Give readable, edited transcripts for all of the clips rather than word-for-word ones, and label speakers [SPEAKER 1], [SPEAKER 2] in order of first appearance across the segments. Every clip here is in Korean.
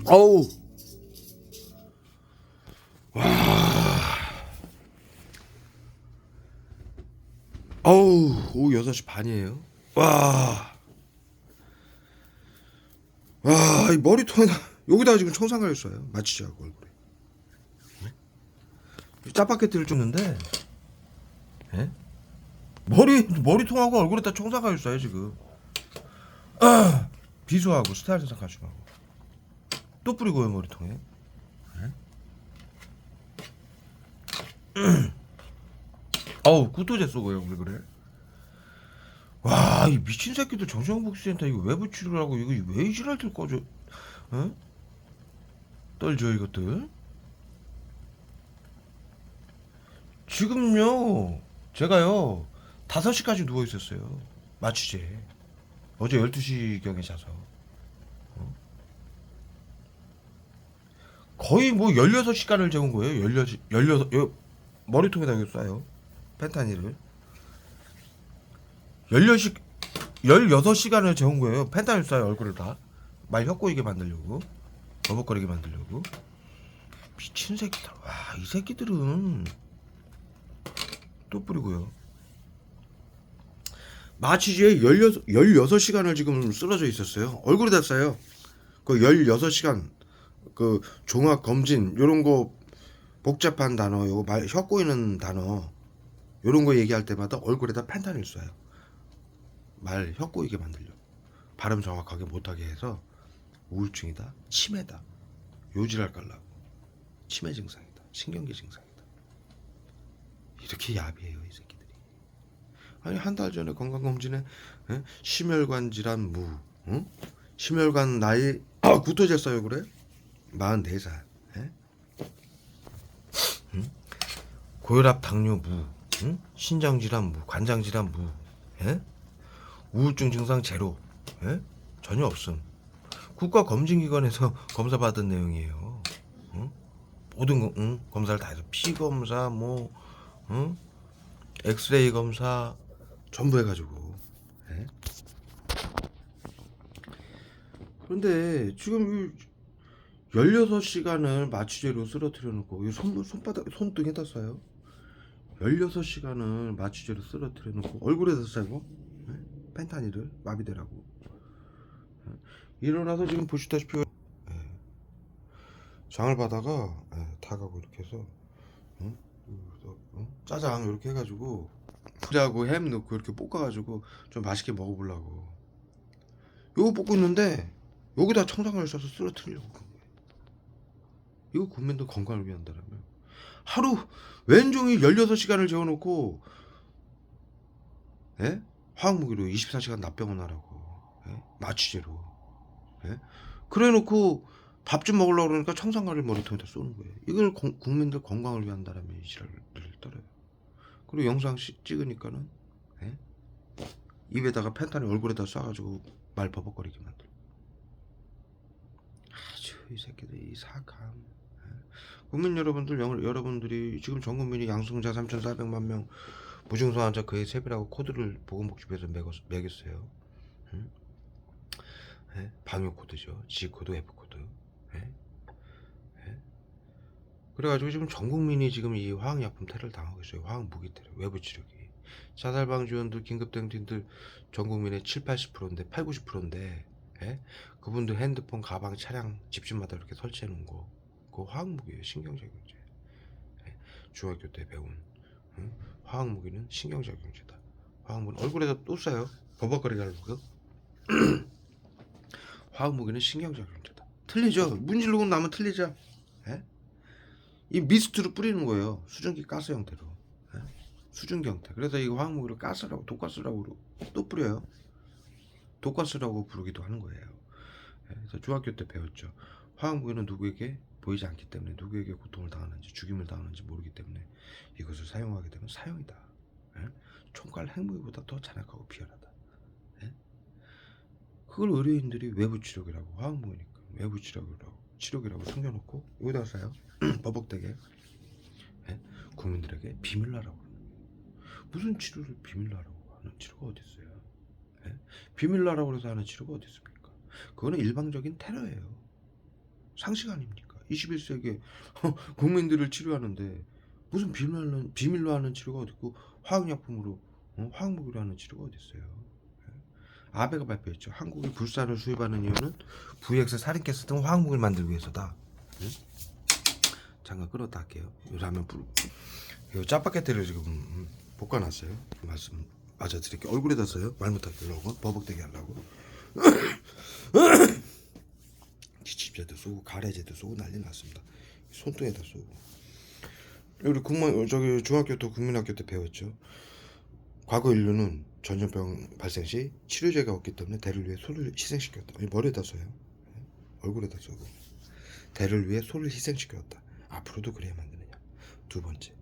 [SPEAKER 1] 어우, 와, 어우, 오후 6시 반이에요. 와, 와, 이 머리통에다, 여기다가 지금 청산가를 써요. 맞추지 않고 얼굴에. 짜파게티를 쫓는데, 예? 머리통하고 얼굴에다 청산가를 써요, 지금. 비수하고 스타일에서 가져가고. 또 뿌리고요, 머리통에. 어우, 구토제 쏘고요, 왜 그래? 와, 이 미친 새끼들 정신복지센터 이거 왜 붙이려고, 이거 왜 이지랄들 꺼져, 어? 떨죠, 이것들? 지금요, 제가요, 5시까지 누워있었어요. 마취제. 어제 12시경에 자서. 거의 뭐 16시간을 재운 거예요. 16, 머리통에다 쏴요. 펜타닐을. 16시, 16시간을 재운 거예요. 펜타닐 쏴요, 얼굴을 다. 말 혀꼬이게 만들려고. 버벅거리게 만들려고. 미친 새끼들. 와, 이 새끼들은. 또 뿌리고요. 마취제에 16시간을 지금 쓰러져 있었어요. 얼굴에다 쏴요. 그 16시간. 그 종합 검진 요런 거 복잡한 단어, 요거 말 혀 꼬이는 단어 요런 거 얘기할 때마다 얼굴에다 펜타닐 쏴요. 말 혀 꼬이게 만들려. 발음 정확하게 못하게 해서 우울증이다, 치매다, 요지랄 깔라고. 치매 증상이다, 신경계 증상이다. 이렇게 야비해요, 이 새끼들이. 아니, 한 달 전에 건강검진에 심혈관 질환 무, 응? 심혈관 나이 구토제 써요 그래? 44살. 예? 고혈압 당뇨 무, 응? 신장질환 무, 관장질환 무, 예? 우울증 증상 제로, 예? 전혀 없음. 국가검진기관에서 검사 받은 내용이에요. 응? 모든 검사를 다 해서 피 검사, 뭐, 응? 엑스레이 검사 전부 해가지고. 예? 그런데 지금 16시간을 마취제로 쓰러뜨려 놓고 손바닥 손등에다 쏴요. 16시간을 마취제로 쓰러뜨려 놓고 얼굴에다 쏴고, 예? 펜타닐을 마비되라고. 예? 일어나서 지금 보시다시피, 예, 장을 받아가, 예, 다 가고 이렇게 해서, 응? 짜장 이렇게 해가지고 후자하고 햄 넣고 이렇게 볶아가지고 좀 맛있게 먹어보려고 요거 볶고 있는데 여기다 청장을 써서 쓰러뜨리려고 그런 거예요. 이거 국민들 건강을 위한다라면 하루 왼종일 16시간을 재워놓고, 예? 화학무기로 24시간 납병원 하라고, 예? 마취제로, 예? 그래놓고 밥 좀 먹으려고 그러니까 청산가를 머리통에다 쏘는 거예요. 이걸 국민들 건강을 위한다라면 이 지랄을 떨어요. 그리고 영상 찍으니까는, 예? 입에다가 펜타닐 얼굴에다 쏴가지고 말 버벅거리게 만들어. 아주 이 새끼들 이 사감. 예? 국민 여러분들, 여러분들이 지금 전 국민이 양성자 3,400만 명, 무증상 환자 그의 3배라고 코드를 보건복지부에서 매겼어요. 응? 예? 방역 코드죠. G 코드, F 코드. 예? 예? 그래가지고 지금 전 국민이 지금 이 화학약품 테러를 당하고 있어요. 화학무기 테러, 외부 치료기. 자살방 지원들, 긴급대응팀들 전 국민의 7, 80%인데, 8, 90%인데, 예? 그분들 핸드폰, 가방, 차량, 집집마다 이렇게 설치해 놓은 거, 그거 화학무기예요. 신경작용제. 예? 중학교 때 배운, 응? 화학무기는 신경작용제다. 화학무기는 얼굴에다 또 쏴요. 버벅거리게 하는 거. 화학무기는 신경작용제다. 틀리죠? 문지르고 나면 틀리죠? 예? 이 미스트로 뿌리는 거예요. 수증기 가스 형태로. 예? 수증기 형태. 그래서 이 화학무기를 가스라고, 독가스라고 또 뿌려요. 독가스라고 부르기도 하는 거예요. 예? 그래서 중학교 때 배웠죠. 화학무기는 누구에게 보이지 않기 때문에, 누구에게 고통을 당하는지, 죽임을 당하는지 모르기 때문에 이것을 사용하게 되면 사형이다. 예? 총칼 핵무기보다 더 잔악하고 비열하다. 예? 그걸 의료인들이 외부 치료기라고, 화학무기니까 외부 치료기라고 숨겨놓고 여기다 써요. 버벅대게. 예? 국민들에게 비밀나라고. 무슨 치료를 비밀나라고 하는 치료가 어디 있어요? 예? 비밀나라고 해서 하는 치료가 어디 있습니까? 그거는 일방적인 테러예요. 상식 아닙니까? 21세기에 국민들을 치료하는데 무슨 비밀로 하는 치료가 어딨고 화학약품으로 화학무기로 하는 치료가 어딨어요? 아베가 발표했죠. 한국이 불사를 수입하는 이유는 VX 살인가스 등 화학무기를 만들기 위해서다. 응? 잠깐 끌었다 할게요. 이 라면 이 짜파게티를 지금 볶아놨어요. 말씀 맞아 드릴게요. 얼굴에다 써요. 말 못하게 하려고 버벅대게 하려고. 기침제도 쏘고 가래제도 쏘고 난리 났습니다. 손등에다 쏘고. 우리 저기 중학교 때 국민학교 때 배웠죠. 과거 인류는 전염병 발생 시 치료제가 없기 때문에 대를 위해 소를 희생시켰다. 머리에다 써요. 얼굴에다 쏘고. 대를 위해 소를 희생시켰다. 앞으로도 그래야만 되느냐. 두 번째,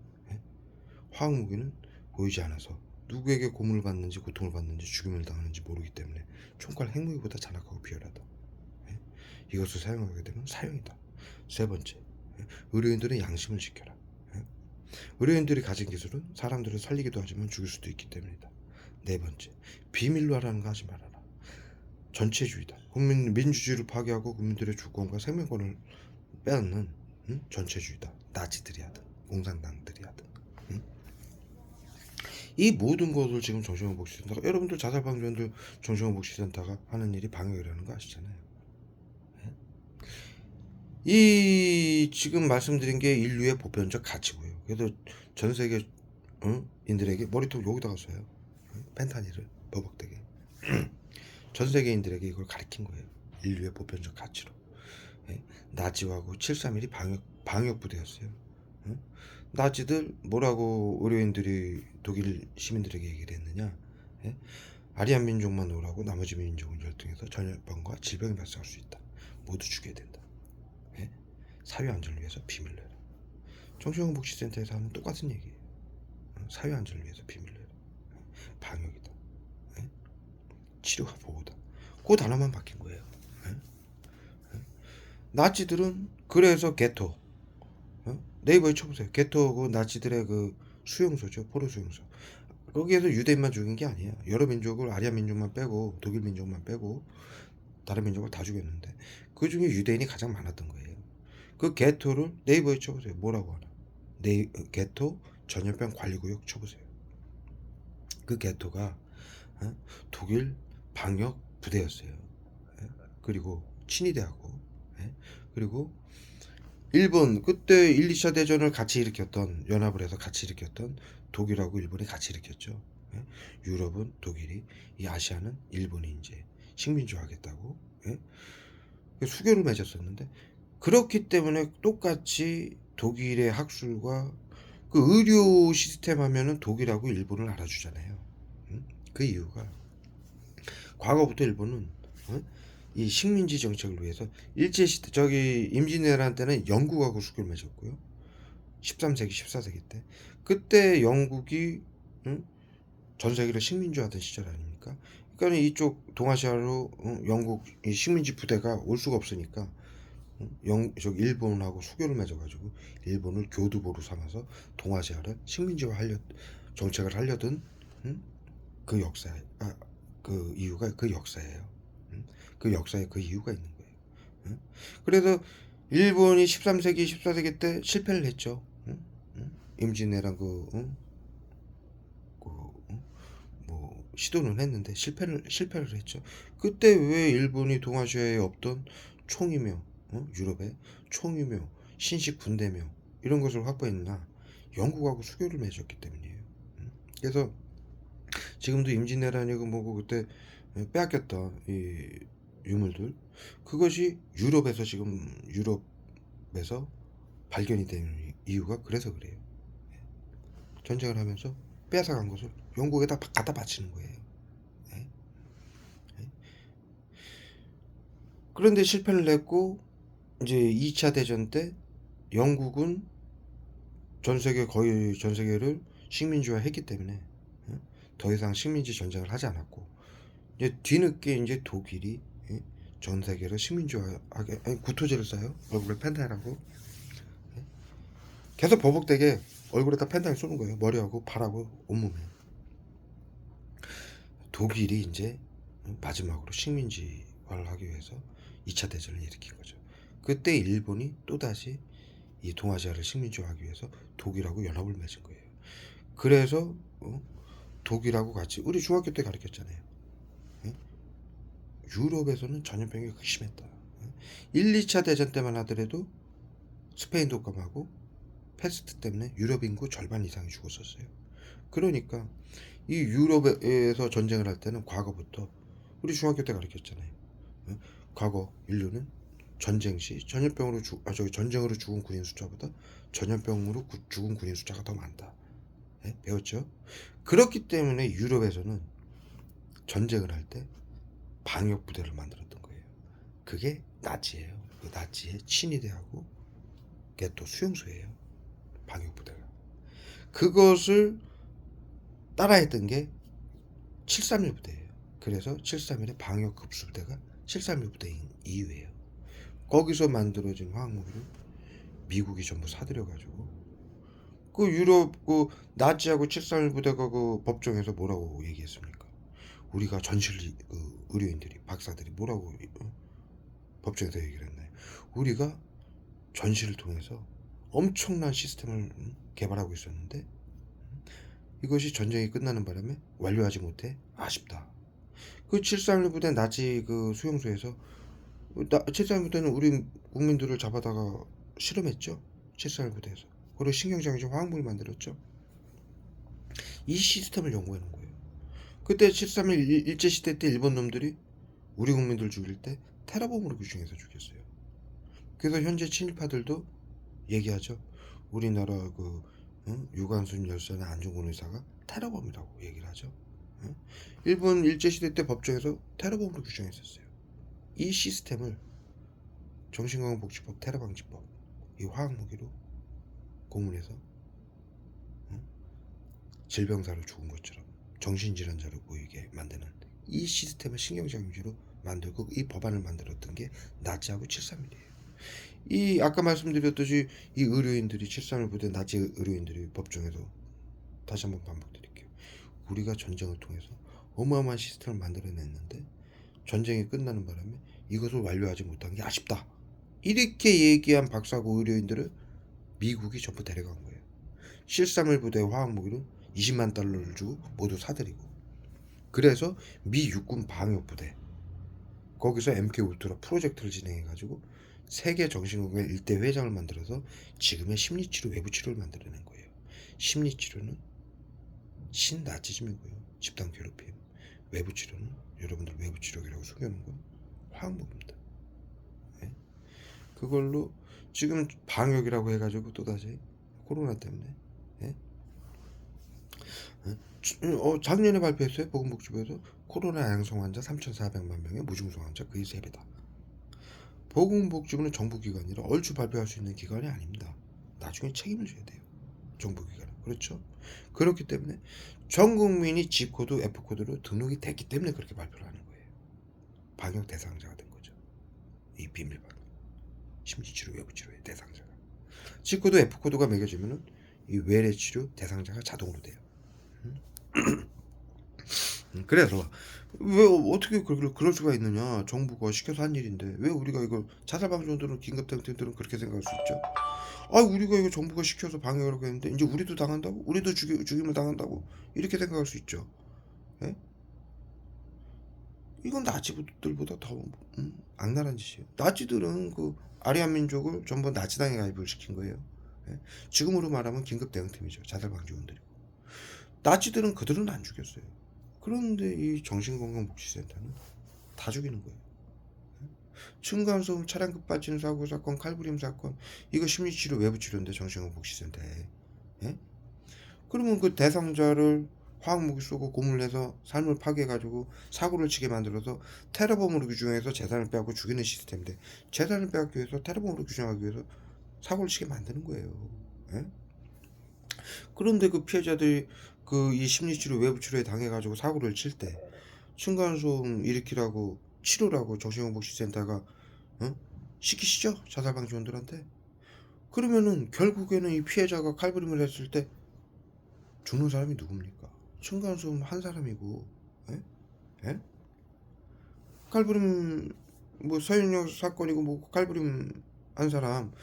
[SPEAKER 1] 화학무기는 보이지 않아서 누구에게 고문을 받는지 고통을 받는지 죽임을 당하는지 모르기 때문에 총칼 핵무기보다 잔악하고 비열하다. 이것을 사용하게 되면 사형이다. 세 번째, 의료인들은 양심을 지켜라. 의료인들이 가진 기술은 사람들을 살리기도 하지만 죽일 수도 있기 때문이다. 네 번째, 비밀로 하라는 거 하지 말아라. 전체주의다. 국민 민주주의를 파괴하고 국민들의 주권과 생명권을 빼앗는 전체주의다. 나치들이 하든 공산당들이 하든 이 모든 것을 지금 정신건강 복지센터가 여러분들 자살방지원들 정신건강 복지센터가 하는 일이 방역이라는 거 아시잖아요. 이 지금 말씀드린 게 인류의 보편적 가치고요. 그래서 전 세계 인들에게 머리통 여기다가 써요. 펜타닐을 버벅대게. 전 세계인들에게 이걸 가르친 거예요. 인류의 보편적 가치로. 나치하고 731이 방역 부대였어요. 나치들 뭐라고 의료인들이 독일 시민들에게 얘기를 했느냐? 아리안 민족만 오라고 나머지 민족은 열등해서 전염병과 질병이 발생할 수 있다. 모두 죽여야 된다. 사회 안전을 위해서 비밀로 해라. 정신건강복지센터에서 하는 똑같은 얘기예요. 사회 안전을 위해서 비밀로 해라. 방역이다. 치료와 보호다. 그 단어만 바뀐 거예요. 나치들은 그래서 게토 네이버에 쳐보세요. 게토 그 나치들의 그 수용소죠. 포로 수용소. 거기에서 유대인만 죽인 게 아니에요. 여러 민족을 아리아 민족만 빼고 독일 민족만 빼고 다른 민족을 다 죽였는데 그 중에 유대인이 가장 많았던 거예요. 그 게토를 네이버에 쳐보세요. 뭐라고 하나? 게토 전염병 관리구역 쳐보세요. 그 게토가 독일 방역 부대였어요. 그리고 친위대하고 그리고 일본 그때 1, 2차 대전을 같이 일으켰던 연합을 해서 같이 일으켰던 독일하고 일본이 같이 일으켰죠. 유럽은 독일이 이 아시아는 일본이 이제 식민지화하겠다고 수교를 맺었었는데 그렇기 때문에 똑같이 독일의 학술과 그 의료 시스템 하면은 독일하고 일본을 알아주잖아요. 그 이유가 과거부터 일본은 이 식민지 정책을 위해서 일제시대 저기 임진왜란 때는 영국하고 수교를 맺었고요. 13세기 14세기 때 그때 영국이 전 세계를 식민지화하던 시절 아닙니까? 그러니까 이쪽 동아시아로 영국 이 식민지 부대가 올 수가 없으니까 저기 일본하고 수교를 맺어가지고 일본을 교두보로 삼아서 동아시아를 식민지화 정책을 하려던 그 역사 그 이유가 그 역사예요. 그 역사에 그 이유가 있는 거예요. 그래서 일본이 13세기 14세기 때 실패를 했죠. 임진왜란 뭐 시도는 했는데 실패를 했죠. 그때 왜 일본이 동아시아에 없던 총이며 유럽에 총이며 신식 군대며 이런 것을 확보했나? 영국하고 수교를 맺었기 때문이에요. 그래서 지금도 임진왜란이고 뭐고 그때 빼앗겼던 이 유물들 그것이 유럽에서 발견이 된 이유가 그래서 그래요. 전쟁을 하면서 빼앗아간 것을 영국에다 갖다 바치는 거예요. 그런데 실패를 했고 이제 2차 대전 때 영국은 거의 전 세계를 식민지화했기 때문에 더 이상 식민지 전쟁을 하지 않았고 이제 뒤늦게 이제 독일이 전 세계를 식민지화하게 구토제를 써요. 얼굴에 펜타닐하고 계속 버벅대게 얼굴에다 펜타닐 쏘는 거예요. 머리하고 발하고 온몸에. 독일이 이제 마지막으로 식민지화를 하기 위해서 2차 대전을 일으킨 거죠. 그때 일본이 또다시 이 동아시아를 식민지화하기 위해서 독일하고 연합을 맺은 거예요. 그래서 독일하고 같이 우리 중학교 때 가르쳤잖아요. 예? 유럽에서는 전염병이 극심했다. 1, 2차 대전 때만 하더라도 스페인 독감하고 패스트 때문에 유럽 인구 절반 이상이 죽었었어요. 그러니까 이 유럽에서 전쟁을 할 때는 과거부터 우리 중학교 때 가르쳤잖아요. 과거 인류는 전쟁 시 전쟁으로 죽은 군인 숫자보다 전염병으로 죽은 군인 숫자가 더 많다. 배웠죠? 그렇기 때문에 유럽에서는 전쟁을 할 때 방역 부대를 만들었던 거예요. 그게 나치예요. 그 나치의 친위대하고 게또 수용소예요. 방역 부대가. 그것을 따라했던 게 731 부대예요. 그래서 731의 방역 급수부대가 731 부대인 이유예요. 거기서 만들어진 화학무기를 미국이 전부 사들여가지고 그 유럽 그 나치하고 731 부대가 그 법정에서 뭐라고 얘기했습니까? 우리가 전실 그 의료인들이 박사들이 뭐라고 법정에서 얘기를 했나요? 우리가 전시를 통해서 엄청난 시스템을 개발하고 있었는데 이것이 전쟁이 끝나는 바람에 완료하지 못해 아쉽다. 그 731 부대 나치 그 수용소에서 731 부대는 우리 국민들을 잡아다가 실험했죠. 731 부대에서. 그리고 신경장애적 화학물을 만들었죠. 이 시스템을 연구해 놓은 거예요. 그때 731 일제시대 때 일본 놈들이 우리 국민들 죽일 때 테러범으로 규정해서 죽였어요. 그래서 현재 친일파들도 얘기하죠. 우리나라 그 유관순 열사나 안중근 의사가 테러범이라고 얘기를 하죠. 일본 일제시대 때 법정에서 테러범으로 규정했었어요. 이 시스템을 정신건강복지법 테러방지법 이 화학무기로 고문해서 질병사로 죽은 것처럼 정신질환자로 보이게 만드는 이 시스템을 신경장애로 만들고 이 법안을 만들었던 게 나치하고 731이에요. 이 아까 말씀드렸듯이 이 의료인들이 731 부대 나치 의료인들이 법정에서 다시 한번 반복드릴게요. 우리가 전쟁을 통해서 어마어마한 시스템을 만들어냈는데 전쟁이 끝나는 바람에 이것을 완료하지 못한 게 아쉽다. 이렇게 얘기한 박사고 의료인들을 미국이 전부 데려간 거예요. 731 부대 화학무기로 20만 달러를 주고 모두 사들이고. 그래서 미 육군 방역부대 거기서 MK 울트라 프로젝트를 진행해가지고 세계 정신건강 1대 회장을 만들어서 지금의 심리치료 외부치료를 만들어낸 거예요. 심리치료는 신나치즘이고요. 집단 괴롭힘. 외부치료는 여러분들 외부치료라고 숨겨놓은 건 화학무기입니다. 네? 그걸로 지금 방역이라고 해가지고 또다시 코로나 때문에 네? 작년에 발표했어요. 보건복지부에서 코로나 양성 환자 3,400만 명의 무증상 환자 거의 3배다. 보건복지부는 정부기관이라 얼추 발표할 수 있는 기관이 아닙니다. 나중에 책임을 져야 돼요. 정부기관은. 그렇죠? 그렇기 때문에 전 국민이 G코드, F코드로 등록이 됐기 때문에 그렇게 발표를 하는 거예요. 방역 대상자가 된 거죠. 이 비밀 방역. 심리치료, 외부치료의 대상자가. G코드, F코드가 매겨지면은 이 외래치료 대상자가 자동으로 돼요. 그래서 왜 어떻게 그럴 수가 있느냐. 정부가 시켜서 한 일인데 왜 우리가 이걸 자살방지원들은 긴급대응팀들은 그렇게 생각할 수 있죠. 아 우리가 이거 정부가 시켜서 방역하라고 했는데 이제 우리도 당한다고? 우리도 죽임을 당한다고? 이렇게 생각할 수 있죠. 예? 이건 나치들보다 더 악랄한 짓이에요. 나치들은 그 아리안 민족을 전부 나치당에 가입을 시킨 거예요. 예? 지금으로 말하면 긴급대응팀이죠. 자살방지원들이고. 나치들은 그들은 안 죽였어요. 그런데 이 정신건강복지센터는 다 죽이는 거예요. 층간소음, 차량 급발진 사고 사건, 칼부림 사건, 이거 심리치료 외부치료인데 정신건강복지센터에. 예? 그러면 그 대상자를 화학무기 쏘고 고문해서 삶을 파괴해가지고 사고를 치게 만들어서 테러범으로 규정해서 재산을 빼앗고 죽이는 시스템인데 재산을 빼앗기 위해서 테러범으로 규정하기 위해서 사고를 치게 만드는 거예요. 예? 그런데 그 피해자들이 그 이 심리치료 외부치료에 당해가지고 사고를 칠 때 층간소음 일으키라고 치료라고 정신건강복지센터가 시키시죠? 자살방지원들한테. 그러면은 결국에는 이 피해자가 칼부림을 했을 때 죽는 사람이 누굽니까? 층간소음 한 사람이고. 예? 예? 칼부림 뭐 서윤영 사건이고 뭐 칼부림 한 사람,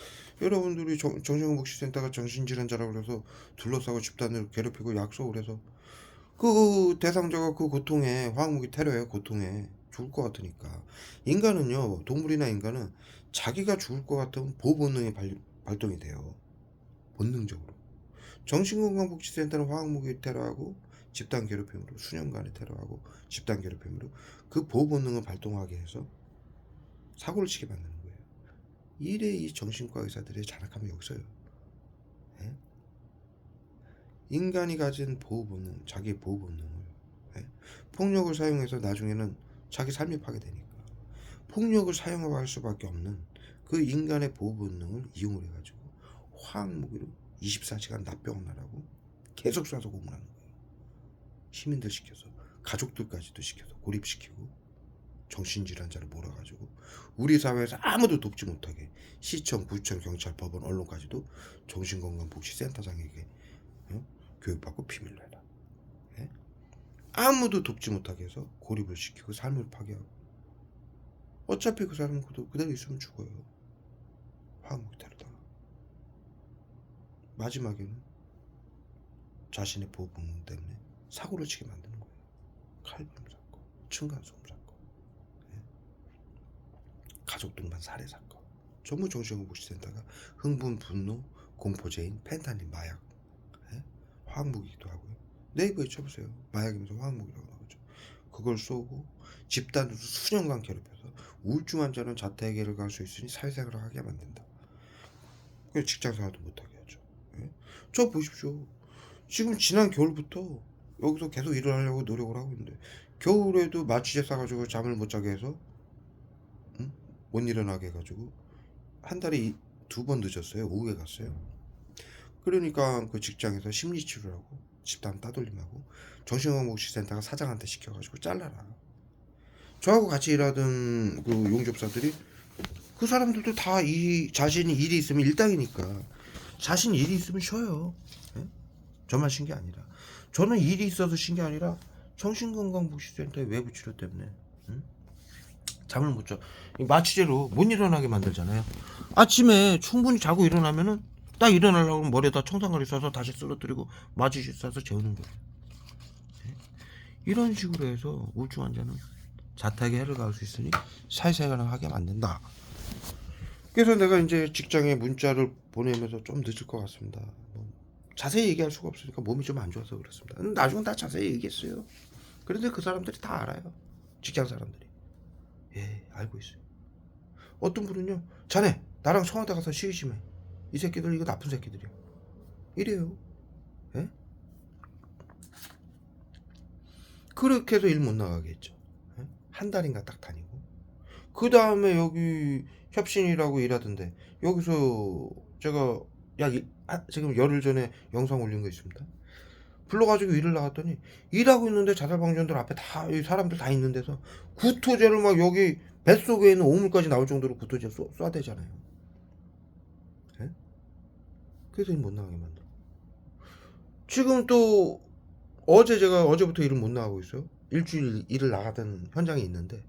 [SPEAKER 1] 여러분들이 정신건복지센터가 정신질환자라고 그래서 둘러싸고 집단을 괴롭히고 약속을 해서 그 대상자가 그 고통에, 화학무기 테러에 고통에 죽을 것 같으니까. 인간은요, 동물이나 인간은 자기가 죽을 것 같으면 보호 본능이 발동이 돼요. 본능적으로. 정신건강복지센터는 화학무기 테러하고 집단 괴롭힘으로, 수년간의 테러하고 집단 괴롭힘으로 그 보호 본능을 발동하게 해서 사고를 치게 만드는 거예요. 이래 이 정신과 의사들의 잔악함이 여기서요. 예? 인간이 가진 보호 본능, 자기 보호 본능을, 예? 폭력을 사용해서 나중에는 자기 삶이 파괴되니까 폭력을 사용하고 할 수밖에 없는 그 인간의 보호 본능을 이용을 해가지고 화학무기로 24시간 납병원하라고 계속 쏴서 고문하는 거예요. 시민들 시켜서, 가족들까지도 시켜서 고립시키고 정신질환자를 몰아가지고 우리 사회에서 아무도 돕지 못하게 시청, 구청, 경찰, 법원, 언론까지도 정신건강복지센터장에게 교육받고 비밀로 해라. 예? 아무도 돕지 못하게 해서 고립을 시키고 삶을 파괴하고 어차피 그 사람은 그대로 있으면 죽어요. 화학무기 테러다가 마지막에는 자신의 보호 본능 때문에 사고를 치게 만드는 거예요. 칼부림 사건, 층간소음 사건, 예? 가족 동반 살해 사건. 전부 정신건강복지센터가 흥분, 분노, 공포제인, 펜타닌, 마약, 예? 화학무기기도 하고요. 네이버에 쳐보세요. 마약이면서 화학무기라고 나오죠. 그걸 쏘고 집단으로 수년간 괴롭혀서 우울증 환자는 자택에를 갈 수 있으니 사회생활을 하게 만든다. 그래서 직장생활도 못하게 하죠. 예? 저 보십시오. 지금 지난 겨울부터 여기서 계속 일을 하려고 노력을 하고 있는데 겨울에도 마취제 싸가지고 잠을 못 자게 해서 못 일어나게 해가지고 한 달에 2번 늦었어요. 오후에 갔어요. 그러니까 그 직장에서 심리치료를 하고 집단 따돌림하고 정신건강복지센터가 사장한테 시켜가지고 잘라라. 저하고 같이 일하던 그 용접사들이 그 사람들도 다 자신이 일이 있으면 일당이니까 자신 일이 있으면 쉬어요. 예? 저만 쉰 게 아니라 저는 일이 있어서 쉰 게 아니라 정신건강복지센터의 외부 치료 때문에 잠을 못 자. 마취제로 못 일어나게 만들잖아요. 아침에 충분히 자고 일어나면은 딱 일어나려고 하면 머리에다 청산가리 쏴서 다시 쓰러뜨리고 마취제 쏴서 재우는 거예요. 예? 이런 식으로 해서 우울증 환자는 자택에 해를 가할 수 있으니 사회생활을 하게 만든다. 그래서 내가 이제 직장에 문자를 보내면서 좀 늦을 것 같습니다. 뭐 자세히 얘기할 수가 없으니까 몸이 좀 안 좋아서 그렇습니다. 나중에 다 자세히 얘기했어요. 그런데 그 사람들이 다 알아요. 직장 사람들이. 예, 알고 있어요. 어떤 분은요, 자네 나랑 청와대 가서 시위심해. 이 새끼들 이거 나쁜 새끼들이야. 이래요. 예? 그렇게 해서 일 못 나가게 했죠. 예? 한 달인가 딱 다니고. 그 다음에 여기 협신이라고 일하던데 여기서 제가 지금 열흘 전에 영상 올린 거 있습니다. 불러가지고 일을 나갔더니 일하고 있는데 자살방지원들 앞에 다 사람들 다 있는 데서 구토제를 막 여기 뱃속에 있는 오물까지 나올 정도로 구토제 쏴대잖아요. 예? 그래서 일 못 나가게 만들어. 지금 또 제가 어제부터 일을 못 나가고 있어요. 일주일 일을 나가던 현장에 있는데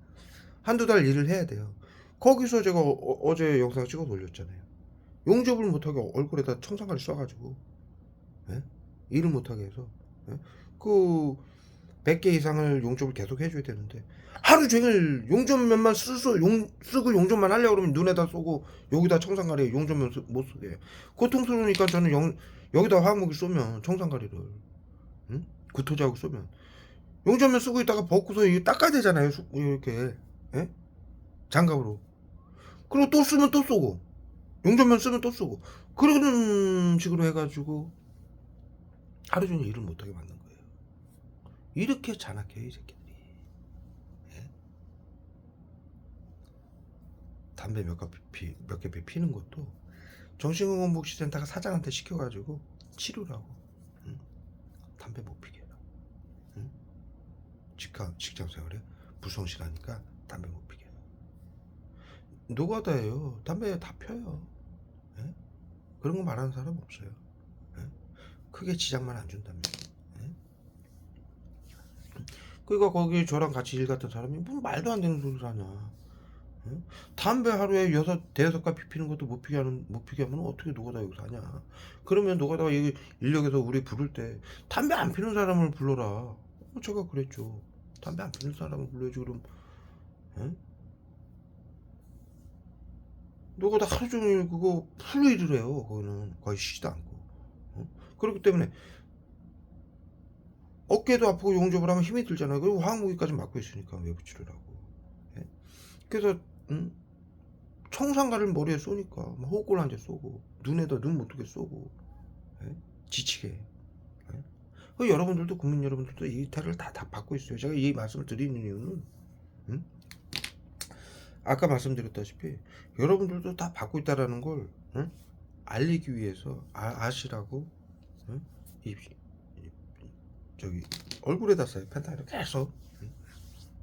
[SPEAKER 1] 한두 달 일을 해야 돼요. 거기서 제가 어제 영상 찍어 올렸잖아요. 용접을 못하게 얼굴에다 청산가리 쏴가지고, 예? 일을 못하게 해서, 예? 그 100개 이상을 용접을 계속 해줘야 되는데 하루 종일 용접면만 쓰고 용접만 하려고 그러면 눈에다 쏘고 여기다 청산가리 용접면 못 쓰게 해요. 고통스러우니까 저는 여기다 화학무기 쏘면 청산가리를, 응? 구토제하고 쏘면 용접면 쓰고 있다가 벗고서 이거 닦아야 되잖아요. 이렇게, 예? 장갑으로. 그리고 또 쓰면 또 쏘고 용접면 쓰면 또 쏘고 그런 식으로 해가지고 하루 종일 일을 못하게 만든 거예요. 이렇게 잔악해요 이 새끼들이. 예? 담배 몇 개 피는 것도 정신건강복지센터가 사장한테 시켜가지고 치료를 하고, 응? 담배 못 피게 해라. 응? 직장생활에 불성실하니까 담배 못 피게 해라. 노가다예요. 담배 다 펴요. 예? 그런 거 말하는 사람 없어요. 예? 크게 지장만 안 준다면. 예? 그러니까 거기 저랑 같이 일 갔던 사람이 뭐 말도 안 되는 소리를 하냐. 응? 담배 하루에 대여섯 가 피우는 것도 못 피게 하면 어떻게 노가다 여기서 하냐? 그러면 노가다가 여기 인력에서 우리 부를 때 담배 안 피우는 사람을 불러라. 제가 그랬죠. 담배 안 피우는 사람을 불러야지. 그럼 응? 노가다 하루 종일 그거 풀로 일을 해요. 거기는 거의 쉬지도 않고. 응? 그렇기 때문에 어깨도 아프고 용접을 하면 힘이 들잖아요. 그리고 화학무기까지 맞고 있으니까 외부 치료라고. 예? 그래서 청산가를 머리에 쏘니까 호흡곤 한대 쏘고 눈에다 눈 못 뜨게 쏘고, 예? 지치게. 예? 여러분들도 국민 여러분들도 이 태를 다 받고 있어요. 제가 이 말씀을 드리는 이유는 아까 말씀드렸다시피 여러분들도 다 받고 있다라는 걸 알리기 위해서 아시라고 이 저기 얼굴에다 써요. 펜타를 계속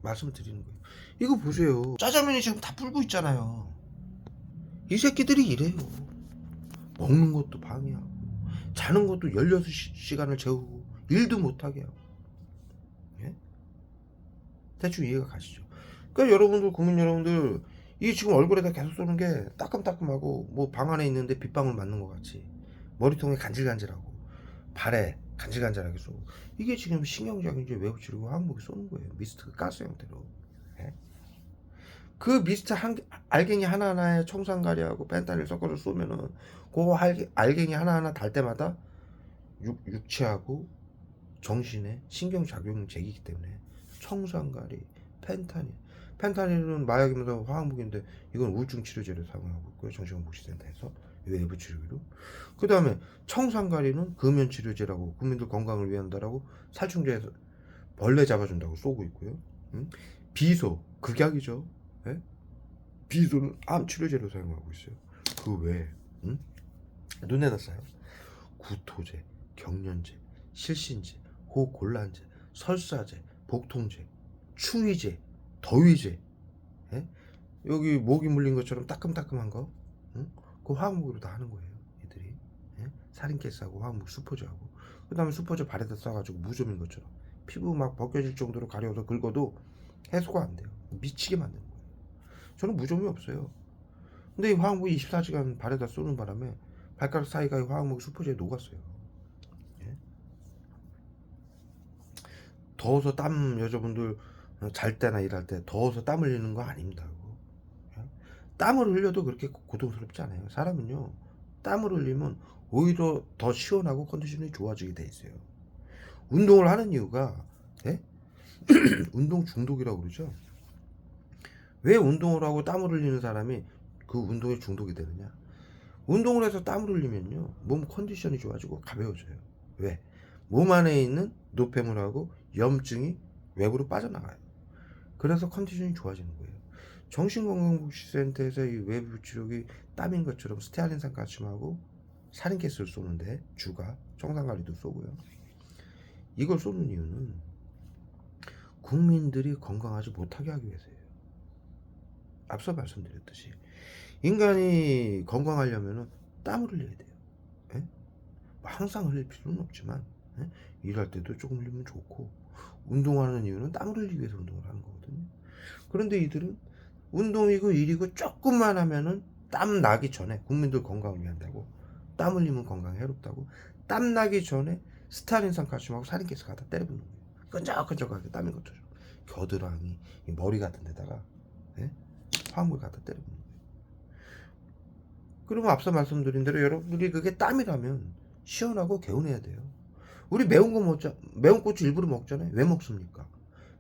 [SPEAKER 1] 말씀을 드리는 거예요. 이거 보세요. 짜장면이 지금 다 불고 있잖아요. 이 새끼들이 이래요. 먹는 것도 방해하고 자는 것도 16시간을 재우고 일도 못하게 하고. 예? 대충 이해가 가시죠? 그러니까 여러분들 국민 여러분들 이게 지금 얼굴에다 계속 쏘는 게 따끔따끔하고 뭐 방 안에 있는데 빗방울 맞는 것 같이 머리통에 간질간질하고 발에 간질간질하게 쏘고 이게 지금 신경작용제 외부치료고 항목이 쏘는 거예요. 미스트 가스 형태로. 예? 그 미스트 알갱이 하나하나에 청산가리하고 펜타닐 섞어서 쏘면은 그 알갱이 하나하나 달 때마다 육체하고 정신에 신경작용제이기 때문에 청산가리, 펜타닐은 마약이면서 화학무기인데 이건 우울증 치료제로 사용하고 있고요. 정신건복지센터에서 외부 치료기로. 그 다음에 청산가리는 금연 치료제라고 국민들 건강을 위한다라고 살충제에서 벌레 잡아준다고 쏘고 있고요. 비소 극약이죠. 예? 비소는 암 치료제로 사용하고 있어요. 그 외에 눈에다 써요. 구토제, 경련제, 실신제, 호곤란제, 설사제, 복통제, 추위제, 더위제, 예? 여기 모기 물린 것처럼 따끔따끔한 거, 그 화학무기로 다 하는 거예요. 애들이. 예? 살인가스하고 화학무기 수포제하고. 그 다음에 수포제 발에다 써가지고 무좀인 것처럼 피부 막 벗겨질 정도로 가려서 긁어도 해소가 안 돼요. 미치게 만드는 거예요. 저는 무좀이 없어요. 근데 이 화학무기 24시간 발에다 쏘는 바람에 발가락 사이가 이 화학무기 수포제에 녹았어요. 예? 더워서 땀 여자분들 잘 때나 일할 때 더워서 땀 흘리는 거 아닙니다. 예? 땀을 흘려도 그렇게 고통스럽지 않아요. 사람은요 땀을 흘리면 오히려 더 시원하고 컨디션이 좋아지게 돼 있어요. 운동을 하는 이유가 예? 운동 중독이라고 그러죠. 왜 운동을 하고 땀을 흘리는 사람이 그 운동에 중독이 되느냐? 운동을 해서 땀을 흘리면요 몸 컨디션이 좋아지고 가벼워져요. 왜? 몸 안에 있는 노폐물하고 염증이 외부로 빠져나가요. 그래서 컨디션이 좋아지는 거예요. 정신건강복지센터에서 이 외부 치료기 땀인 것처럼 스테아린산 칼슘하고 살인가스를 쏘는데 주가 청산가리도 쏘고요. 이걸 쏘는 이유는 국민들이 건강하지 못하게 하기 위해서예요. 앞서 말씀드렸듯이 인간이 건강하려면 땀을 흘려야 돼요. 예? 항상 흘릴 필요는 없지만 예? 일할 때도 조금 흘리면 좋고 운동하는 이유는 땀을 흘리기 위해서 운동을 하는 거거든요. 그런데 이들은 운동이고 일이고 조금만 하면은 땀 나기 전에 국민들 건강을 위한다고 땀 흘리면 건강에 해롭다고 땀 나기 전에 스타린산 칼슘하고 살인가스 갖다 때려붓는 거예요. 끈적끈적하게 땀인 것처럼 겨드랑이 머리 같은 데다가 예? 화물 갖다 때려붓는 거예요. 그리고 앞서 말씀드린 대로 여러분들이 그게 땀이라면 시원하고 개운해야 돼요. 우리 매운 거 매운 고추 일부러 먹잖아요. 왜 먹습니까?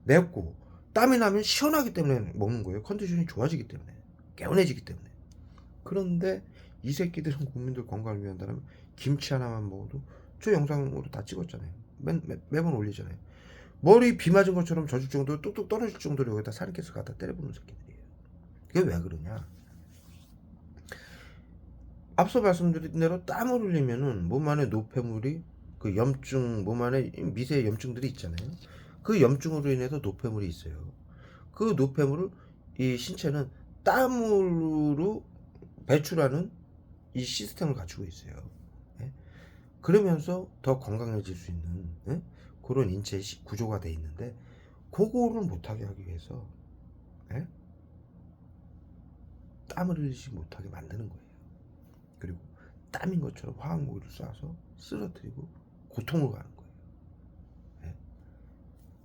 [SPEAKER 1] 맵고 땀이 나면 시원하기 때문에 먹는 거예요. 컨디션이 좋아지기 때문에 개운해지기 때문에. 그런데 이 새끼들은 국민들 건강을 위한다면 김치 하나만 먹어도 저 영상으로 다 찍었잖아요. 매번 올리잖아요. 머리 비 맞은 것처럼 젖을 정도로 뚝뚝 떨어질 정도로 여기다 살인가스 갖다 때려부는 새끼들이에요. 그게 왜 그러냐? 앞서 말씀드린 대로 땀을 흘리면은 몸 안에 노폐물이 그 염증 몸 안에 미세 염증들이 있잖아요. 그 염증으로 인해서 노폐물이 있어요. 그 노폐물을 이 신체는 땀으로 배출하는 이 시스템을 갖추고 있어요. 예? 그러면서 더 건강해질 수 있는 예? 그런 인체 구조가 돼 있는데 그거를 못하게 하기 위해서 예? 땀을 흘리지 못하게 만드는 거예요. 그리고 땀인 것처럼 화학무기를 쏴서 쓰러뜨리고 고통을 가는 거예요. 예?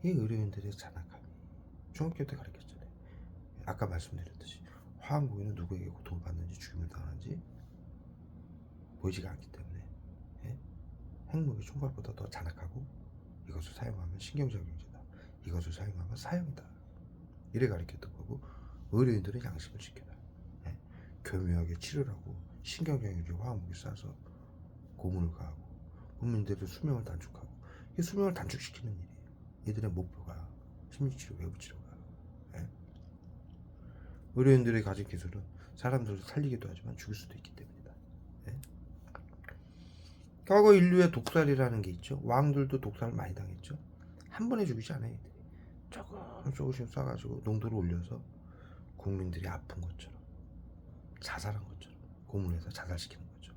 [SPEAKER 1] 이 의료인들의 잔악함이 중학교 때 가르쳤잖아요. 아까 말씀드렸듯이 화학무기는 누구에게 고통을 받는지 죽임을 당하는지 보이지가 않기 때문에 예? 핵무기 총발보다 더 잔악하고 이것을 사용하면 신경작용이다. 이것을 사용하면 사형이다. 이래 가르쳤던 거고 의료인들은 양심을 지켜라. 예? 교묘하게 치료하고 신경작용제 화학무기 쏴서 고문을 가하고 국민들의 수명을 단축하고 이 수명을 단축시키는 일이에요. 이들의 목표가 심리치료, 외부치료가 예? 의료인들의 가진 기술은 사람들을 살리기도 하지만 죽일 수도 있기 때문이다. 예? 과거 인류의 독살이라는 게 있죠. 왕들도 독살을 많이 당했죠. 한 번에 죽이지 않아요. 이들이 조금씩 쏴가지고 농도를 올려서 국민들이 아픈 것처럼 자살한 것처럼 고문해서 자살시키는 거죠.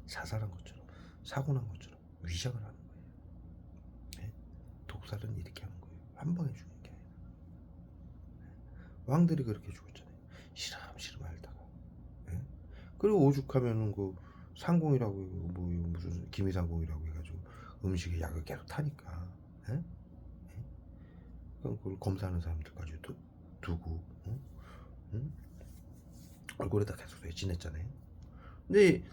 [SPEAKER 1] 자살한 것처럼 사고난 것처럼 위장을 하는 거예요. 네? 독살은 이렇게 하는 거예요. 한 방에 죽는 게 아니라. 네? 왕들이 그렇게 죽었잖아요. 시름시름 앓다가. 네? 그리고 오죽하면은 그 상공이라고 뭐 무슨 기미상공이라고 해가지고 음식에 약을 계속 타니까. 네? 네? 그걸 검사하는 사람들까지 두고 응? 얼굴에다 계속 지냈잖아요. 근데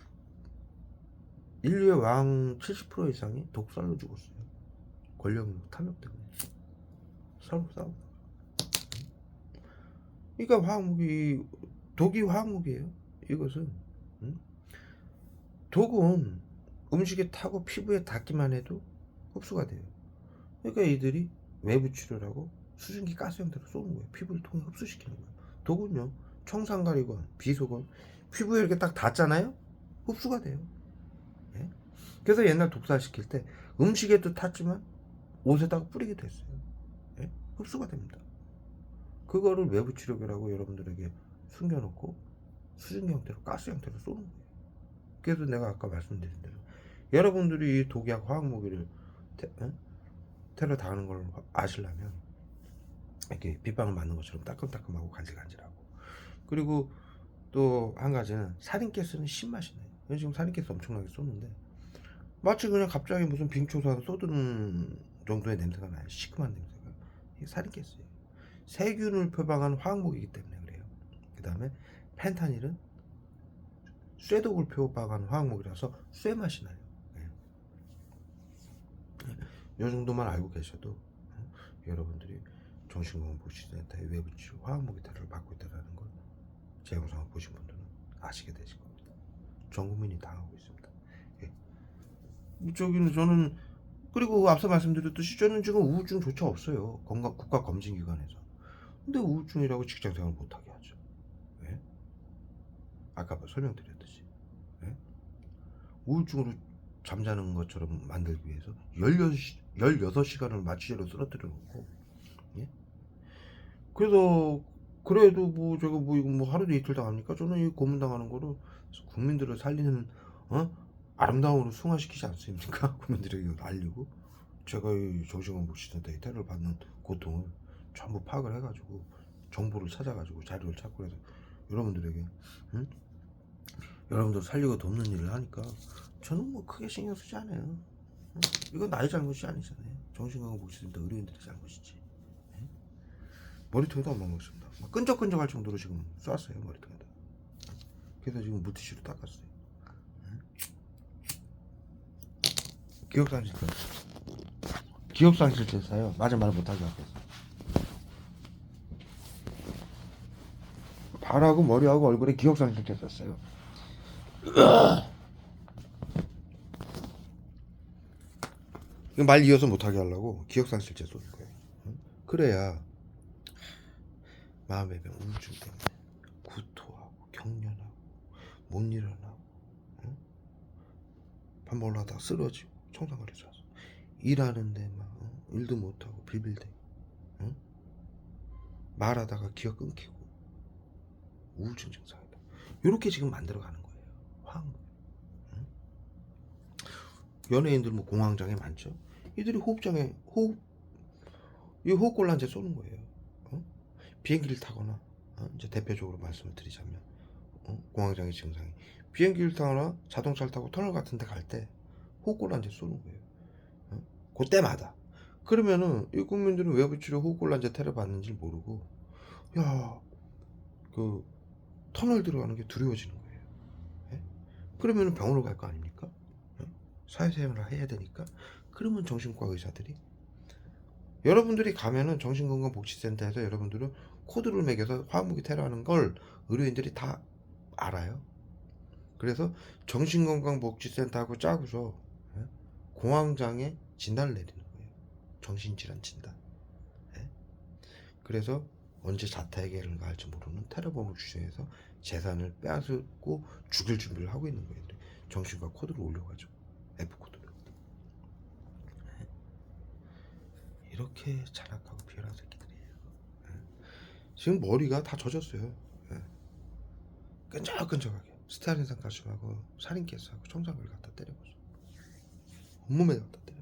[SPEAKER 1] 인류의 왕 70% 이상이 독살로 죽었어요. 권력 탐욕 때문에 서로 싸우고. 그러니까 화학무기 독이 화학무기예요. 이것은 독은 음식에 타고 피부에 닿기만 해도 흡수가 돼요. 그러니까 이들이 외부 치료라고 수증기 가스 형태로 쏘는 거예요. 피부를 통해 흡수시키는 거예요. 독은요 청산가리건 비소건 피부에 이렇게 딱 닿잖아요. 흡수가 돼요. 예? 그래서 옛날 독살시킬 때 음식에도 탔지만 옷에다가 뿌리기도 했어요. 예? 흡수가 됩니다. 그거를 외부 치료기라고 여러분들에게 숨겨놓고 수증기 형태로 가스 형태로 쏘는 거예요. 그래서 내가 아까 말씀드린 대로 여러분들이 이 독약 화학무기를 테러 당하는 걸 아시려면 이렇게 빗방울 맞는 것처럼 따끔따끔하고 간질간질하고 그리고 또 한 가지는 살인가스는 신맛이 나요. 지금 살인가스 엄청나게 쏘는데 마치 그냥 갑자기 무슨 빙초산 쏟은 정도의 냄새가 나요. 시큼한 냄새가. 이게 살인가스예요. 세균을 표방하는 화학무기이기 때문에 그래요. 그 다음에 펜타닐은 쇠독을 표방하는 화학무기라서 쇠맛이 나요. 이 정도만 알고 계셔도 여러분들이 정신건강보건센터의 외부치료 화학무기 테러를 받고 있다는 걸 제 영상을 보신 분들은 아시게 되실 겁니다. 전 국민이 당하고 있습니다. 저는 그리고 앞서 말씀드렸듯이 저는 지금 우울증조차 없어요. 국가검진기관에서. 근데 우울증이라고 직장생활 못하게 하죠. 왜? 아까 설명드렸듯이 우울증으로 잠자는 것처럼 만들기 위해서 16시간을 마취제로 쓰러뜨려 놓고 예? 그래서 그래도 뭐 제가 뭐 하루도 이틀 당합니까? 저는 이 고문당하는 거로 국민들을 살리는 아름다움으로 승화시키지 않습니까? 국민들에게 알리고 제가 이 정신건강보건센터에 테러를 받는 고통을 전부 파악을 해가지고 정보를 찾아가지고 자료를 찾고 해서 여러분들에게 여러분들 살리고 돕는 일을 하니까 저는 뭐 크게 신경 쓰지 않아요. 이건 나의 잘못이 아니잖아요. 정신건강보건센터 의료인들의 잘못이지. 머리통에도 안 먹습니다. 막 끈적끈적할 정도로 지금 쐈어요 머리통에다. 그래서 지금 물티슈로 닦았어요. 기억상실됐어요. 맞은 말 못하게 하고 발하고 머리하고 얼굴에 기억상실됐었어요. 이거 말 이어서 못하게 하려고 기억상실제 쏘는 거예요. 그래야 마음의 병 우울증 때문에 구토하고 경련하고 못 일어나고 밥 먹으러 하다가 쓰러지고 청산가리 쏴서 일하는데 막 일도 못하고 빌빌대고 말하다가 기억 끊기고 우울증 증상이다. 이렇게 지금 만들어가는 거예요. 화학무기. 연예인들 뭐 공황장애 많죠. 이들이 이 호흡곤란제 쏘는 거예요. 비행기를 타거나 이제 대표적으로 말씀을 드리자면 공황장애 증상이. 비행기를 타거나 자동차를 타고 터널 같은 데 갈 때 호흡곤란제 쏘는 거예요. 그때마다. 그러면은 이 국민들은 외부치료 호흡곤란제 테러 받는지 모르고 야, 그 터널 들어가는 게 두려워지는 거예요. 예? 그러면은 병원을 갈 거 아닙니까? 예? 사회생활을 해야 되니까. 그러면 정신과 의사들이 여러분들이 가면은 정신건강복지센터에서 여러분들은 코드를 매겨서 화학무기 테러하는 걸 의료인들이 다 알아요. 그래서 정신건강복지센터하고 짜고서 공황장애 진단을 내리는 거예요. 정신질환 진단. 그래서 언제 자타에게를 갈지 모르는 테러범을 주장해서 재산을 빼앗고 죽일 준비를 하고 있는 거예요. 정신과 코드를 올려가지고 F코드를. 이렇게 잔악하고 비열한 새끼들이에요. 지금 머리가 다 젖었어요. 끈적끈적하게 스타일인상 가슴하고 살인케이스하고 총장을 갖다 때려보죠. 온몸에 갖다 때려.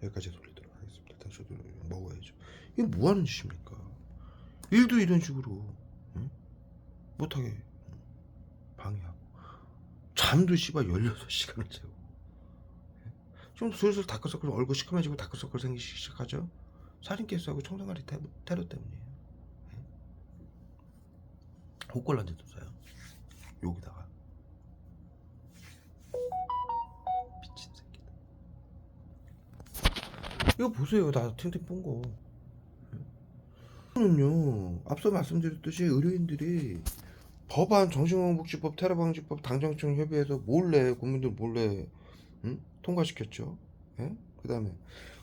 [SPEAKER 1] 여기까지 돌리도록 하겠습니다. 당신도 먹어야죠. 이게 뭐하는 짓입니까? 일도 이런 식으로 못하게 방해하고 잠도 씨발 16시간을 재고 좀 슬슬 다크서클 얼굴 시커매지고 다크서클 생기기 시작하죠. 살인케이스하고 총장가리 테러 때문이에요. 호꼴란제도 써요. 여기다가 미친 새끼들. 이거 보세요. 나 팅팅 본 거. 는요 앞서 말씀드렸듯이 의료인들이 법안 정신건강복지법 테러방지법 당정청 협의해서 몰래 국민들 몰래 통과시켰죠. 예? 그 다음에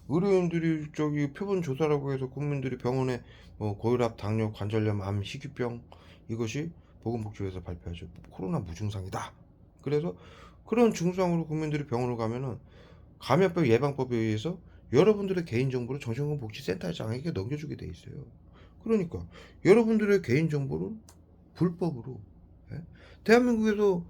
[SPEAKER 1] 의료인들이 저기 표본 조사라고 해서 국민들이 병원에 고혈압, 당뇨, 관절염, 암, 희귀병 이것이 보건복지부에서 발표하죠. 코로나 무증상이다. 그래서 그런 증상으로 국민들이 병원을 가면은 감염병 예방법에 의해서 여러분들의 개인정보를 정신건강복지센터장에게 넘겨주게 돼 있어요. 그러니까 여러분들의 개인정보를 불법으로 대한민국에서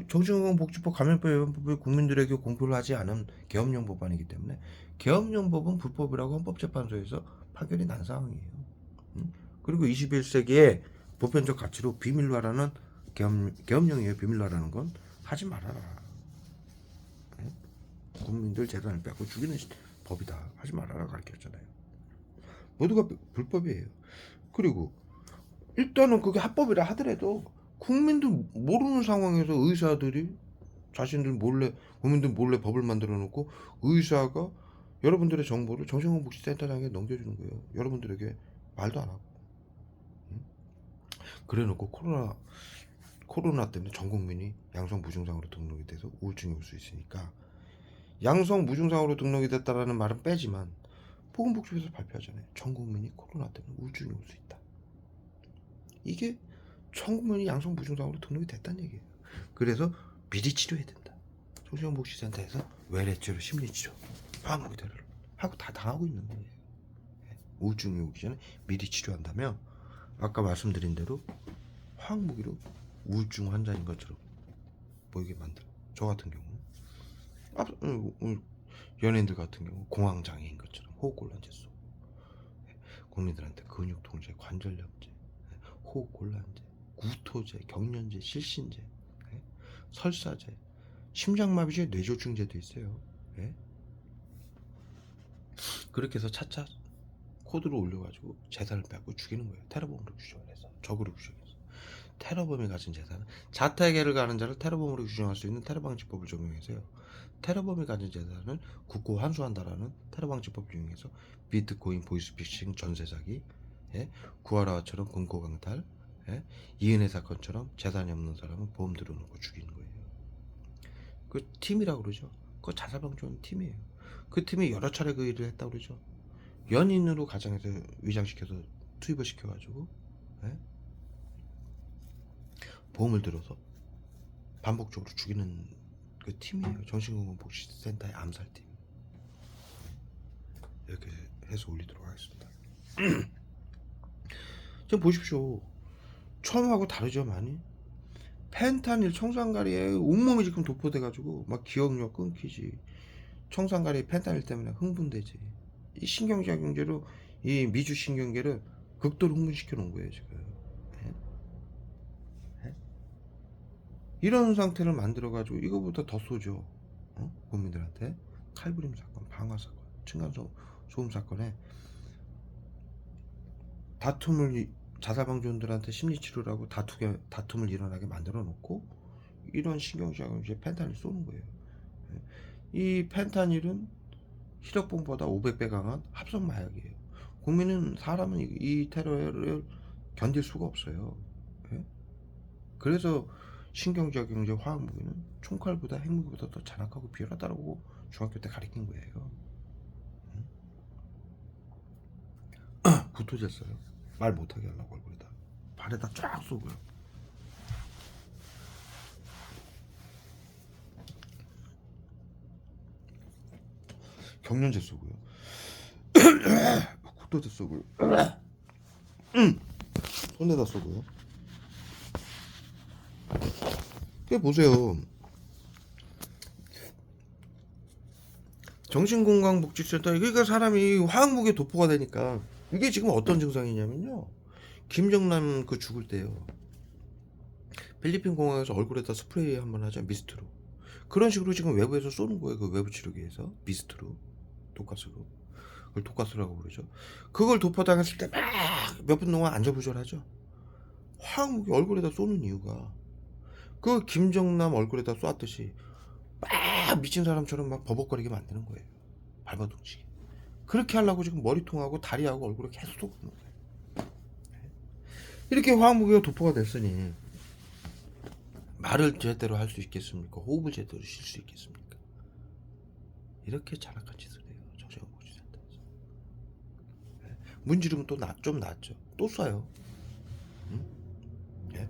[SPEAKER 1] 정신건강복지법 감염병 예방법을 국민들에게 공표를 하지 않은 계엄령 법안이기 때문에 계엄령 법은 불법이라고 헌법재판소에서 판결이 난 상황이에요. 그리고 21세기의 보편적 가치로 비밀로 하라는 계엄령이에요. 비밀로 하라는 건 하지 말아라. 국민들 재산을 뺏고 죽이는 법이다. 하지 말아라 가르쳤잖아요. 모두가 불법이에요. 그리고 일단은 그게 합법이라 하더라도 국민들 모르는 상황에서 의사들이 자신들 몰래 국민들 몰래 법을 만들어 놓고 의사가 여러분들의 정보를 정신건강복지센터장에 넘겨주는 거예요. 여러분들에게 말도 안 하고. 그래 놓고 코로나 때문에 전 국민이 양성 무증상으로 등록이 돼서 우울증이 올 수 있으니까 양성 무증상으로 등록이 됐다라는 말은 빼지만 보건복지부에서 발표하잖아요. 전 국민이 코로나 때문에 우울증이 올 수 있다. 이게 전 국민이 양성 무증상으로 등록이 됐다는 얘기예요. 그래서 미리 치료해야 된다. 정신건강복지센터에서 외래치료, 심리치료, 화학무기 테러를 하고 다 당하고 있는 거예요. 우울증이 오기 전에 미리 치료한다면 아까 말씀드린 대로 화학무기로 우울증 환자인 것처럼 보이게 만들어. 저 같은 경우 연예인들 같은 경우 공황장애인 것처럼 호흡곤란제 쏘고 국민들한테 근육통제, 관절염제, 호흡곤란제, 구토제, 경련제, 실신제, 설사제, 심장마비제, 뇌졸중제도 있어요. 그렇게 해서 차차 코드를 올려가지고 재산을 빼고 죽이는 거예요. 테러범으로 규정을 해서 적으로 규정해서 테러범이 가진 재산은 자타에게를 가는 자를 테러범으로 규정할 수 있는 테러방지법을 적용해서요. 테러범이 가진 재산을 국고 환수한다라는 테러방지법 적용해서 비트코인, 보이스피싱, 전세사기, 구하라와처럼 금고강탈, 이은혜 사건처럼 재산이 없는 사람은 보험 들어놓고 죽이는 거예요. 그 팀이라고 그러죠. 그거 자살방지원 팀이에요. 그 팀이 여러 차례 그 일을 했다고 그러죠. 연인으로 가정에서 위장시켜서 투입을 시켜가지고 보험을 들어서 반복적으로 죽이는 그 팀이에요. 정신건강복지센터의 암살팀. 이렇게 해서 올리도록 하겠습니다. 지금 보십시오. 처음하고 다르죠 많이? 펜타닐 청산가리에 온몸이 지금 도포돼가지고 막 기억력 끊기지. 청산가리 펜타닐 때문에 흥분되지. 이 신경작용제로 이 미주신경계를 극도로 흥분시켜 놓은 거예요 지금. 이런 상태를 만들어 가지고 이거보다 더 쏘죠. 국민들한테. 칼부림 사건, 방화 사건, 층간소음 사건에 다툼을 자살방지원들한테 심리치료라고 다툼을 일어나게 만들어 놓고 이런 신경작용을 이제 펜타닐 쏘는 거예요. 이 펜타닐은 히로뽕보다 500배 강한 합성 마약이에요. 사람은 이 테러를 견딜 수가 없어요. 예? 그래서 신경작용제 화학무기는 총칼보다 핵무기보다 더 잔악하고 비열하다고 중학교 때 가르친 거예요. 구토졌어요. 말 못하게 하려고 얼굴에다. 발에다 쫙 쏘고요. 경련제 쏘고요. 구토제 쏘고요. 손에다 쏘고요. 그 보세요. 정신건강복지센터, 그러니까 사람이 화학무기에 도포가 되니까 이게 지금 어떤 증상이냐면요. 김정남 그 죽을 때요. 필리핀 공항에서 얼굴에다 스프레이 한번 하죠. 미스트로. 그런 식으로 지금 외부에서 쏘는 거예요. 그 외부 치료기에서 미스트로, 독가스로. 그걸 독가스라고 부르죠. 그걸 도포당했을 때 막 몇 분 동안 안절부절하죠. 화학무기 얼굴에다 쏘는 이유가 그 김정남 얼굴에다 쏘았듯이 막 미친 사람처럼 막 버벅거리게 만드는 거예요. 발버둥치게. 그렇게 하려고 지금 머리통하고 다리하고 얼굴에 계속 쏘는 거예요. 이렇게 화학무기가 도포가 됐으니 말을 제대로 할 수 있겠습니까? 호흡을 제대로 쉴 수 있겠습니까? 이렇게 잔악한 짓을 해요. 정신건강복지센터에서. 문지르면 또 좀 낫죠. 또 쏴요. 응? 예?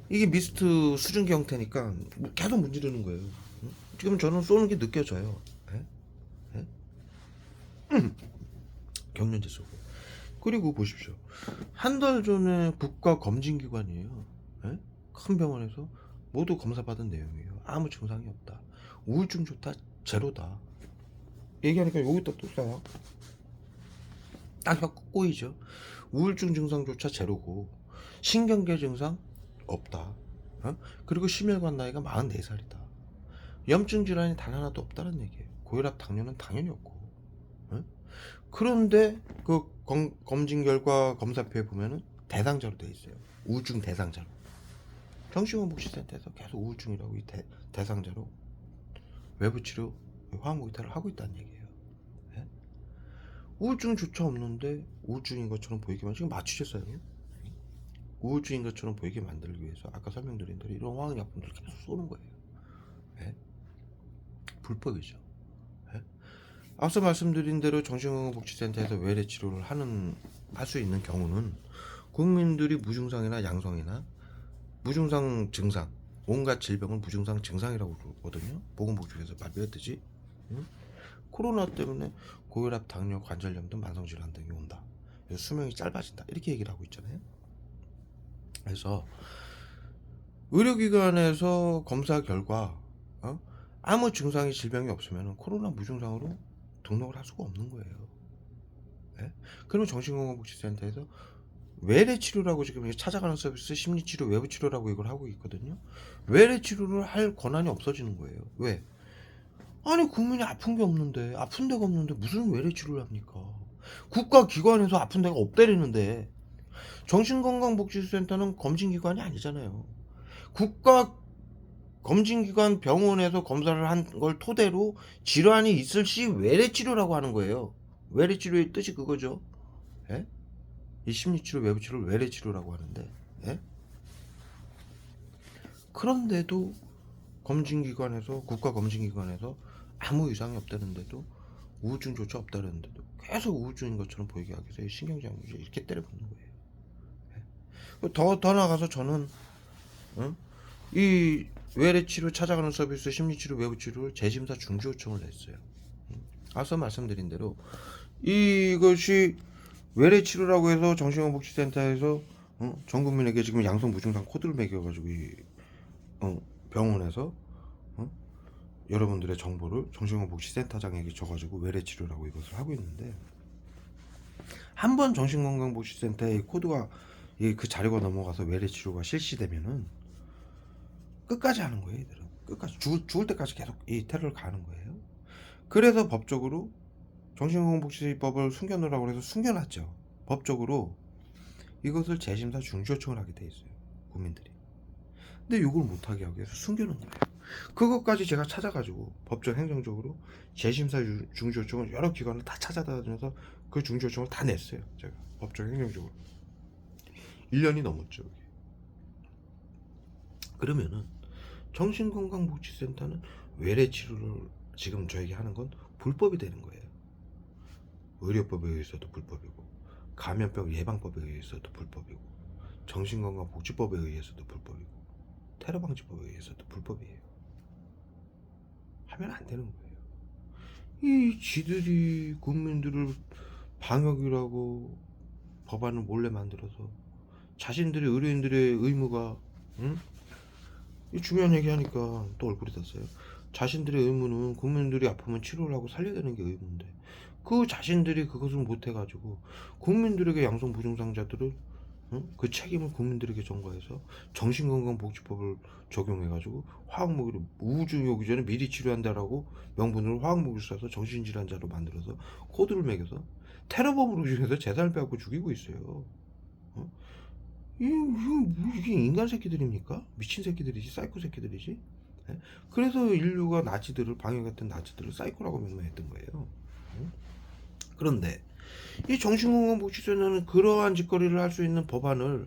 [SPEAKER 1] 이게 미스트 수증기 형태니까 계속 문지르는 거예요. 응? 지금 저는 쏘는 게 느껴져요. 예? 예? 경련제 쏘고. 그리고 보십시오. 한 달 전에 국가검진기관이에요. 예? 큰 병원에서 모두 검사받은 내용이에요. 아무 증상이 없다. 우울증조차 제로다. 얘기하니까 여기다 또 쏴요. 딱 혀 꼬이죠. 우울증 증상조차 제로고 신경계 증상 없다. 그리고 심혈관 나이가 44살이다. 염증 질환이 단 하나도 없다는 얘기예요. 고혈압, 당뇨는 당연히 없고. 그런데 그 검진 결과 검사표에 보면은 대상자로 돼 있어요. 우울증 대상자로. 정신건강복지센터에서 계속 우울증이라고 대상자로 외부 치료 화학무기탈을 하고 있다는 얘기예요. 예? 우울증조차 없는데 우울증인 것처럼 보이게만 지금 맞추셨어요. 우울증인 것처럼 보이게 만들기 위해서 아까 설명드린 대로 이런 화학약품들을 계속 쏘는 거예요. 예? 불법이죠. 예? 앞서 말씀드린 대로 정신건강복지센터에서 외래 치료를 할 수 있는 경우는 국민들이 무증상이나 양성이나 무증상 증상, 온갖 질병을 무증상 증상이라고 그러거든요. 보건복지부에서 발표했듯이. 응? 코로나 때문에 고혈압, 당뇨, 관절염 등 만성질환 등이 온다. 그래서 수명이 짧아진다. 이렇게 얘기를 하고 있잖아요. 그래서 의료기관에서 검사 결과 아무 증상이 질병이 없으면 코로나 무증상으로 등록을 할 수가 없는 거예요. 네? 그러면 정신건강복지센터에서 외래치료라고 지금 찾아가는 서비스 심리치료 외부치료라고 이걸 하고 있거든요. 외래치료를 할 권한이 없어지는 거예요. 왜? 아니 국민이 아픈 게 없는데 아픈 데가 없는데 무슨 외래치료를 합니까? 국가기관에서 아픈 데가 없다리는데 정신건강복지센터는 검진기관이 아니잖아요. 국가 검진기관 병원에서 검사를 한 걸 토대로 질환이 있을 시 외래치료라고 하는 거예요. 외래치료의 뜻이 그거죠. 예? 이 심리치료 외부치료를 외래치료라고 하는데 예? 그런데도 검진기관에서 국가검진기관에서 아무 이상이 없다는데도 우울증조차 없다는데도 계속 우울증인 것처럼 보이게 하기 위해서 신경장애 이렇게 때려붓는 거예요. 예? 더 나가서 저는 이 외래치료 찾아가는 서비스 심리치료 외부치료를 재심사 중지 요청을 냈어요. 앞서 말씀드린 대로 이것이 외래치료라고 해서 정신건강복지센터에서 전 국민에게 지금 양성 무증상 코드를 매겨가지고 이 병원에서 여러분들의 정보를 정신건강복지센터장에게 줘가지고 외래치료라고 이것을 하고 있는데 한번 정신건강복지센터의 코드가 그 자료가 넘어가서 외래치료가 실시되면은 끝까지 하는 거예요. 얘들은 끝까지 죽을 때까지 계속 이 테러를 가는 거예요. 그래서 법적으로 정신건강복지법을 숨겨놓으라고 해서 숨겨놨죠. 법적으로 이것을 재심사 중지 요청을 하게 돼 있어요, 국민들이. 근데 이걸 못하게 하기 위해서 숨겨놓은 거예요. 그것까지 제가 찾아가지고 법적 행정적으로 재심사 중지 요청을 여러 기관을 다 찾아다니면서 그 중지 요청을 다 냈어요. 제가 법적 행정적으로 1년이 넘었죠. 그게. 그러면은 정신건강복지센터는 외래치료를 지금 저에게 하는 건 불법이 되는 거예요. 의료법에 의해서도 불법이고, 감염병 예방법에 의해서도 불법이고, 정신건강복지법에 의해서도 불법이고, 테러방지법에 의해서도 불법이에요. 하면 안 되는 거예요. 이 지들이 국민들을 방역이라고 법안을 몰래 만들어서 자신들의 의료인들의 의무가, 응? 이 중요한 얘기 하니까 또 얼굴이 떴어요. 자신들의 의무는 국민들이 아프면 치료를 하고 살려야 되는 게 의무인데 그 자신들이 그것을 못해가지고 국민들에게 양성 부증상자들을, 응? 그 책임을 국민들에게 전가해서 정신건강복지법을 적용해가지고 화학무기를 우주에 오기 전에 미리 치료한다라고 명분으로 화학무기를 쏴서 정신질환자로 만들어서 코드를 매겨서 테러범으로 중에서 재산을 빼앗고 죽이고 있어요. 어? 이게 인간 새끼들입니까? 미친 새끼들이지, 사이코 새끼들이지. 예? 그래서 인류가 나치들을 방해했던 나치들을 사이코라고 명명했던 거예요. 응? 그런데 이 정신건강복지센터는 그러한 짓거리를 할 수 있는 법안을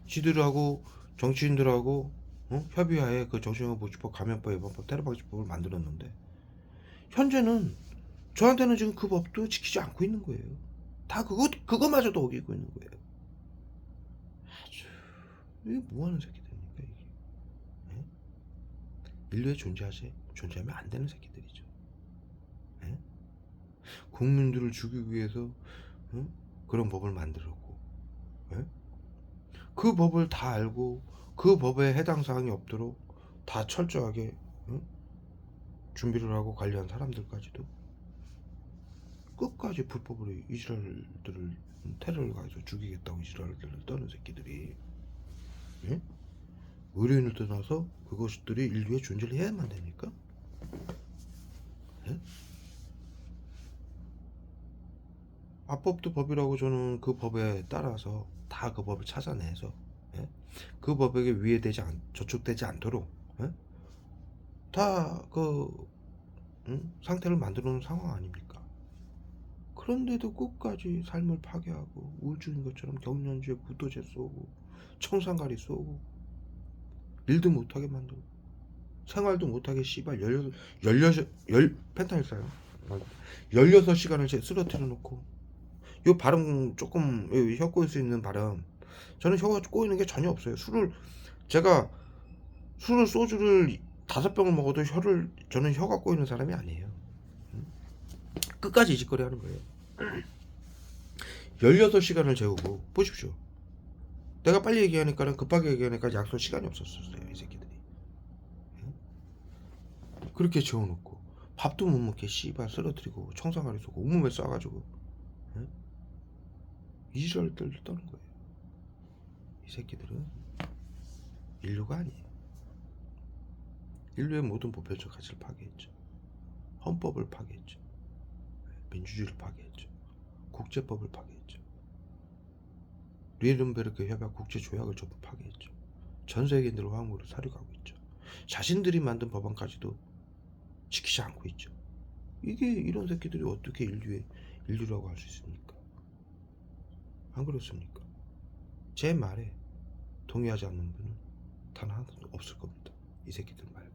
[SPEAKER 1] 지들하고 정치인들하고, 협의하에 그 정신건강복지법, 감염법, 예방법, 테러방지법을 만들었는데 현재는 저한테는 지금 그 법도 지키지 않고 있는 거예요. 다 그거마저도 어기고 있는 거예요. 아주 이게 뭐하는 새끼들입니까 이게? 예? 인류에 존재하면 안 되는 새끼들이죠. 예? 국민들을 죽이기 위해서, 그런 법을 만들었고, 예? 그 법을 다 알고 그 법에 해당 사항이 없도록 다 철저하게, 준비를 하고 관리한 사람들까지도 끝까지 불법으로 이스라엘들을 테러를 가해서 죽이겠다고 이스라엘들을 떠는 새끼들이, 예? 의료인을 떠나서 그것들이 인류에 존재를 해야만 됩니까? 예? 합법도 법이라고 저는 그 법에 따라서 다 그 법을 찾아내서, 예? 그 법에게 위해되지 저촉되지 않도록, 예? 다그 상태를 만들어 놓은 상황 아닙니까? 그런데도 끝까지 삶을 파괴하고 우울증인 것처럼 경련주에 구토제 쏘고 청산가리 쏘고 일도 못하게 만들고 생활도 못하게 씨발 16 펜타닐 싸요. 16시간을 쓰러뜨려 놓고 요 발음 조금 혀 꼬일 수 있는 발음, 저는 혀가 꼬이는 게 전혀 없어요. 제가 소주를 5병을 먹어도 저는 혀가 꼬이는 사람이 아니에요. 끝까지 이짓거리 하는 거예요. 16시간을 재우고 보십시오. 내가 빨리 얘기하니까 급하게 얘기하니까 약속 시간이 없었어요 이 새끼들이. 그렇게 재워놓고 밥도 못 먹게 씨발 쓰러뜨리고 청산가리 쏘고 온몸에 쏴가지고 이스라엘들을 떠는 거예요. 이 새끼들은 인류가 아니에요. 인류의 모든 보편적 가치를 파괴했죠. 헌법을 파괴했죠. 민주주의를 파괴했죠. 국제법을 파괴했죠. 뉘른베르크 협약 국제조약을 전부 파괴했죠. 전 세계인들을 화학무기로 사륙하고 있죠. 자신들이 만든 법안까지도 지키지 않고 있죠. 이런 새끼들이 어떻게 인류라고 할 수 있습니까? 안 그렇습니까? 제 말에 동의하지 않는 분은 단 하나도 없을 겁니다. 이 새끼들 말고.